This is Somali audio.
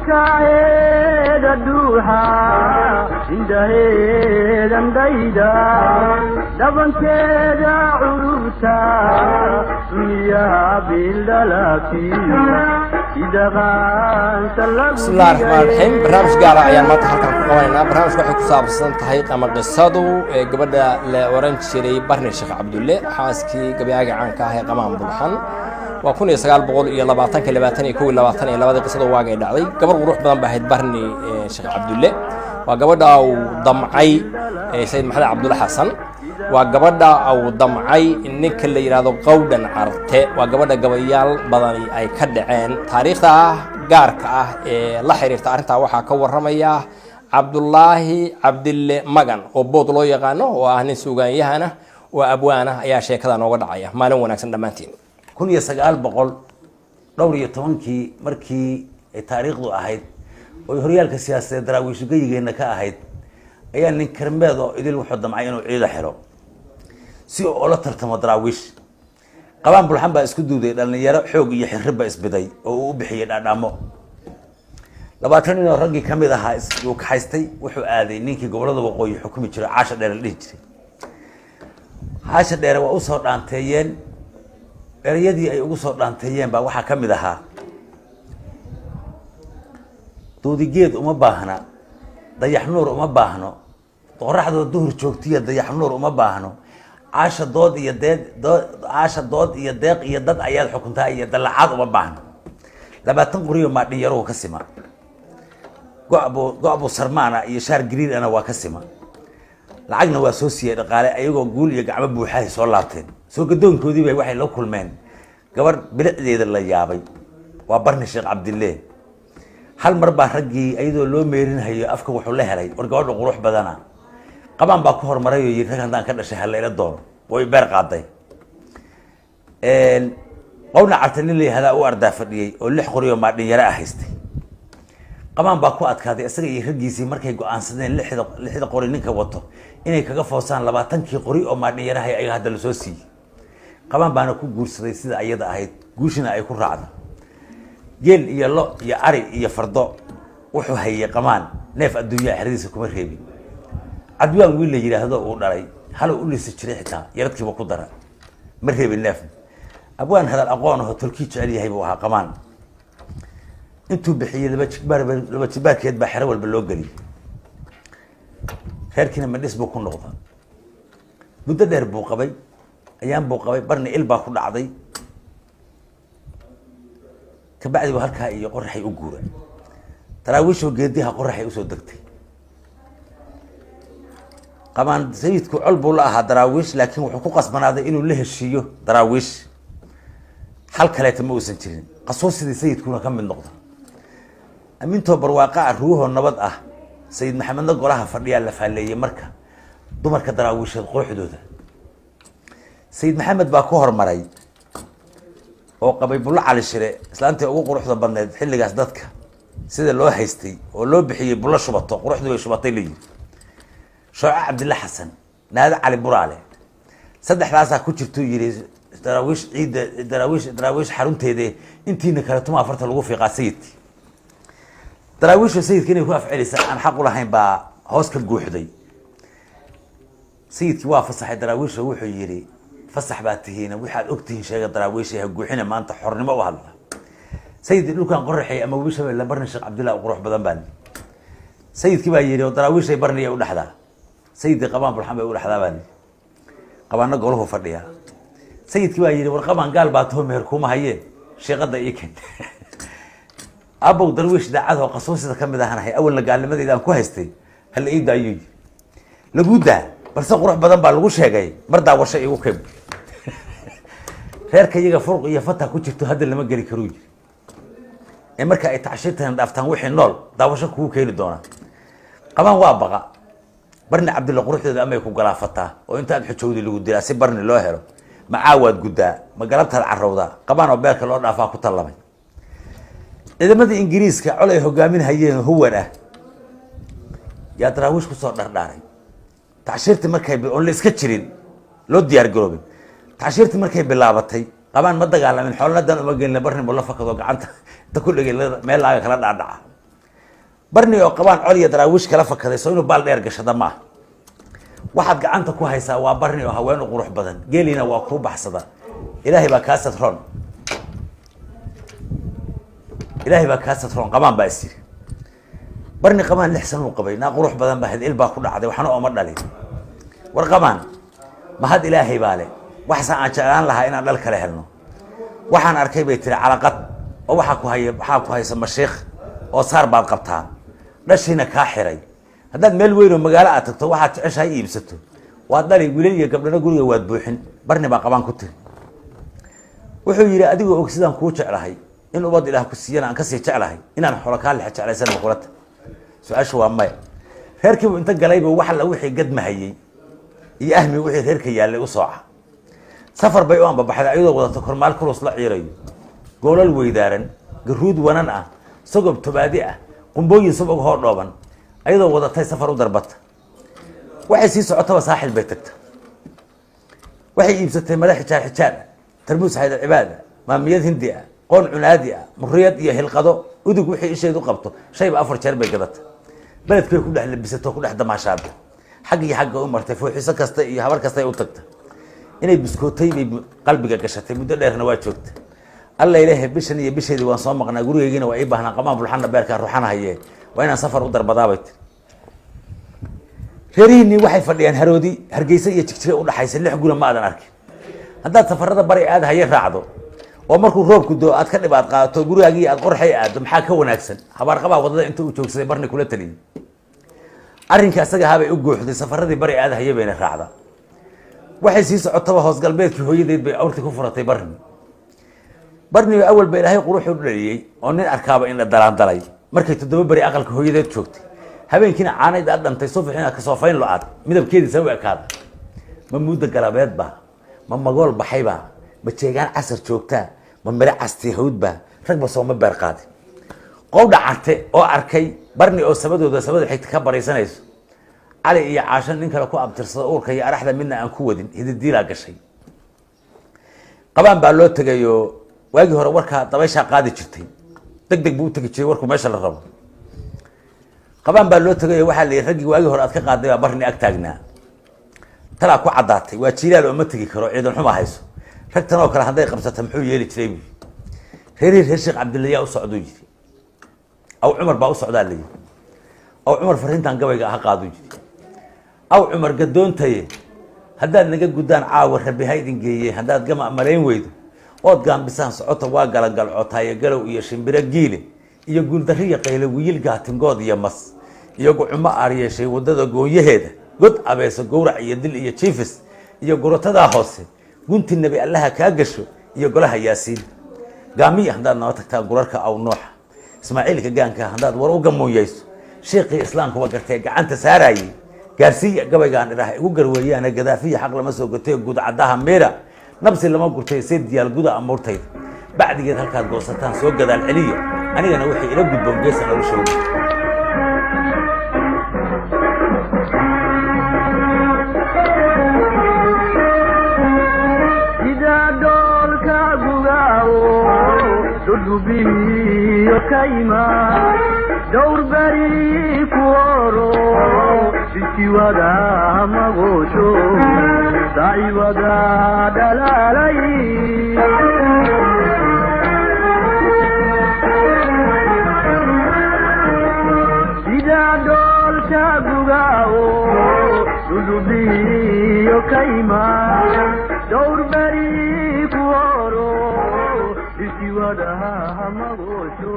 كعيد الدوحة عندها دنديدا دبن كذا عروسا يا بالدلاتي إذا غانت بسم الله الرحمن الرحيم برنامج gaar ah ayaan maanta halkan ku qabanaynaa barnaamijku wuxuu ku saabsan tahay qamar qisadu ee gabadha la oran jiray Barni Sheekh Cabdulle xaaskii gabayaaga caanka ah ee qamaan bulxan waa 1922 qisadu waagay dhacday gabar qurux badan baa ahayd Barni Sheekh Cabdulle waa gabadha uu damcay Sayyid Maxamed Cabdulle Xasan waa gabadha uu damcay ninka la yiraahdo Qowdan Carte waa gabadha gabayaal badan ay ka dhaceen taariikhda gaarka ah ee la xiriirta arinta waxa ka waramaya Cabdullaahi Cabdille Magan oo bood loo yaqaano oo ah nin suugaanyahana oo abwaana ayaa sheekada nooga dhacaya maalin wanaagsan dhamaantiin 1912 markii ay taariikhdu ahayd oo horyaalka siyaasadeed daraawiishu gayigeena ka ahayd ayaa nin karmeed oo idil wuxuu damcay inuu ciido xiro si uu la tartamo daraawiish qabaan bulxan baa isku duuday dhalinyaro xoog iyo xirriba isbiday oo uu bixiyay dhaadhaamo 20 nin oo raggi kamid ahaa uu ka haystay wuxuu aaday ninkii gobolada waqooyi xukumi jiray caasha dheer la dhihi jiray caasha dheer waa u soo dhaanteeyeen erayadii ay ugu soo dhaanteeyeen baa waxa kamid ahaa doodigeed uma baahna dayax nuur uma baahno qoraxda duhur joogtiya dayax nuur uma baahno caasha dood iyo deeq iyo dad ayaad xukuntaa iyo dalacaad uma baahno 20 qoriyo ma dhiyaro ka sima go'abo sarmaana iyo shaar gariir ana waa ka sima lacagna waa soo siiyay dhaqaale ayagoo guul iyo gacmo buuxay soo laabteen soo gadoonkoodii bay waxay la kulmeen gabar bilicdeeda la yaabay waa Barni Sheekh Cabdulle hal mar baa raggii ayadoo loo meerinayo afka wuxuu la helay war gabadha qurux badana qabaan baa ku hormaray oo yiri ragandaan ka dhashay hal ila doono way beer qaaday qowna cartanilay hada u ardaa fadhiyay oo 6 qoriyo ma dhiyara ahaystay qabaan baa ku adkaaday isaga iyo raggiisii markay go'aansadeen 6 qori ninka wato inay kaga foosaan 20 qori oo ma dhiyarahay ay hadda la soo siiyay qabaan baana ku guursaday sida ayada ahayd guushina ay ku raacdo geel iyo lo iyo ari iyo fardo wuxuu hayay qamaan neef adduunyo xiriirisa kuma reebin adwaan wiil la yiraahdo uu dhalay hal uu lisa jiray xitaa yaradkiiba ku dara ma reebin neef abwaan hadal aqoon oo tulkii jecel yahay buu ahaa qamaan intuu bixiyay laba jibaarkeed baa xero walba loo galiyay reerkina ma dhisbo ku noqda muddo dheer buu qabay ayaan buu qabay Barni il baa ku dhacday kabacdi halka iyo qorraxay u guuray daraawiisho geediha qorraxay u soo degtay qamaan sayidku culbu la aha daraawiish laakiin wuxuu ku qasbanaaday inuu la heshiiyo daraawiish hal kale ma uusan jirin qasoosidii sayidkuna ka mid noqdo aminto barwaaqa ruuho nabad ah sayid maxamedna golaha fadhiya la faaleeyay marka dumarka daraawiisheed quruxdooda sayid maxamed baa ku hormaray oo qabay bulla cali shire islaantii ugu quruxda badneed xilligaas dadka sida loo haystay oo loo bixiyay bulla shubato quruxdu way shubatay leeyihiin Shooca Cabdulle Xasan naada cali buraale saddexdaas ku jirto yiri daraawiish xarunteeda intiina kala tuma afarta lagu fiiqaa sayidki daraawiish sayidki inay ku afcilisa aan xaq u lahayn baa hoos ka guuxday sayidki waa fasaxay daraawiish wuxuu yiri fasax baa tihiina waxaad ogtihiin sheega daraawiish ha guuxina maanta xornimo u hadla sayid dhulkan qorraxay ama wiisha la Barni Sheekh Cabdulle qurux badan baan sayidki baa yiri daraawiish ay Barni u dhaxdaa sayidki qabaan bulxan bay u dhaxdaa baan qabaana goluhu fadhiya sayidki baa yiri war qabaan gaal baa too meher kuma hayeen sheeqada iikan abo darwiish daacado qasooshada kamid ahanahay awalna gaalnimadeeda aan ku haystay hal ay daayay lagu daa balse qurux badan baa lagu sheegay mar daawasho igu keb reerka iyaga furq iyo fata ku jirto hadda lama gali karo ee marka ay taashirtaan dhaaftaan wixii nool daawasho ku keeni doona qabaan waa baqa Barni Cabdulle quruxdeeda ama ku galaafataa oo inta aad xujowdi lagu dilaa si Barni loo helo macaawad gudaa ma galabta carrawda qabaan oo beerka loo dhaafaa ku tallamay ciidamadii Ingiriiska colay hogaaminayeen huwan ah yaa daraawiish ku soo dhardhaaray taashirti markay oo la iska jirin loo diyaar garoobay taashirti markay bilaabatay qabaan ma dagaalamin xooladan uma gelin Barni buu la fakado gacanta ta ku dhigay meel laaga kala dhaadhaca barni oo qabaan col iyo daraawiish kala fakaday soo inuu baal dheer gashada ma waxaad gacanta ku haysaa waa barni oo haween u qurux badan geelina waa ku baxsada ilaahay baa ka satron qabaan baa isiri barni qabaan 6 sano qabay na qurux badan baa hadil baa ku dhacday waxana oo ma dhalin war qabaan ma had ilaahay baale waxaan aan jeclaan lahaa inaan dhal kale helno waxaan arkay bay tiri calaqad oo waxa ku haysa mashiikh oo saar baad qabtaan dhashina ka xiray haddaad meel weyn oo magaalo aad tagto waxaad jeceshahay iibsato waad dhali wiilal iyo gabdhana guriga waad buuxin barni baa qabaan ku tiri wuxuu yiri adigoo og sidaan ku jeclahay in ubad ilaah ku siiyana aan ka sii jeclahay inaan xoolo ka leex jeclaysan ma qolata su'aashu waa may reerkii inta galayba waxa la wixii gadmahayay iyo ahmi wixii reerka yaalay u sooca safar bay u anbabaxday ayadoo wadato kormaal kulus la ciirayo goolal weydaaran garuud wanan ah sagob tobaadi ah qumbooyin subag hoo dhooban ayadoo wadatay safar u darbata waxay sii socotaba saaxil bay tagtay waxay iibsatay madax xijaar tarmuus hayda cibaada maamiyad hindi ah qoon cunaadi ah muriyad iyo hilqado udug wixii isheedu qabto shayba 4 jeer bay gadatay beledkay ku dhex labisato ku dhex damaashaada xagga u martay fooxiso kasta iyo habar kasta ay u tagtay inay biskootay bay qalbiga gashatay muddo dheerna waa joogtay alla ilaahay bishan iyo bisheedii waan soo maqnaa gurigeygina waa ii baahnaa qamaan bulxana beerka ruuxana hayee waa inaan safar u darbadaabay reerihiinii waxay fadhiyaan haroodi hargeysa iyo jigjiga u dhaxaysa 6 guri ma aadan arkin haddaad safarada bari aad hayay raacdo oo markuu roobku doo aad ka dhibaad qaato gurigaagii aad qorxay aad maxaa ka wanaagsan habaar qabaa wadada inta uu joogsaday barni kula taliyay arrinka asaga habay u gooxday safaradii bari aad hayay bayna raacda waxay sii socotaba hoos galbeedkii hooyadeed bay awrti ku furatay barni awal bay ilaahay quruxu u dhaliyay oo nin arkaaba in la dalaandalay markay 7 bari aqalka hooyadeed joogtay habeenkiina caanayd aad dhantay subaxina ka soo fayn loo midabkeedii saw ekaad ma muddo galabeed ba ma magool baxayba ma jeegaan casar joogtaa ma mare casti hawdba ragba soo ma beer qaadi qowda carte oo arkay barni oo sabada xigta ka baraysanayso cali iyo caashan nin kale ku abtirsada uurka iyo araxda midna aan ku wadin hididiila gashay qabaan baa loo tagayo waagi hore warka dabaysha qaadi jirtay degdeg buu tagi jiray warku meesha la rabo qabaan baa loo tagayo waxa la ragii waagi hore aad ka qaaday baa barni ag taagnaa tala ku cadaatay waa jiilaal oo ma tagi karo ciidan xuma hayso ragtan oo kale haday qabsato muxuu yeeli jiray reer Sheekh Cabdullaahi u socdo yiri aw Umar baa u socdaa leeyahay aw Umar fariintan gabayga ah qaado yiri aw Umar gadoontay haddaad naga gudaan caawa rabbi haydin geeyay haddaad gama marayn weydo ood gaambisaan socoto waa galagal cotaaye galow iyo shimbira giile iyo guuldariya qaylo wiil gaatingood iyo mas iyo gucumo aariyeeshay wadada gooyaheeda god abeeso gowrac iyo dil iyo chiefs iyo gorotada hoose gunti nabi allaha ka gasho iyo golaha yaasiin gaamiya haddaad noo tagtaa gurarka aw noox ismaaciilka gaanka haddaad war u gamoyayso sheekhi islaamku waa gartay gacanta saarayay gaarsiiya gabaygaan iraah igu garweeyana gadaafiya xaq lama soo gatay guud cadaha meera nabsi lama gurtay sid diyaal guda amurtay bacdigeed halkaad goosataan soo gadaal celiya anigana wixii ila gudboon geesan oo show dudubiyo kayma dawr bari kuoro sikiwada magosho daiwada dalalai ida dolka gugao dudubiyo kayma dawr bari kuoro sikiwada magosho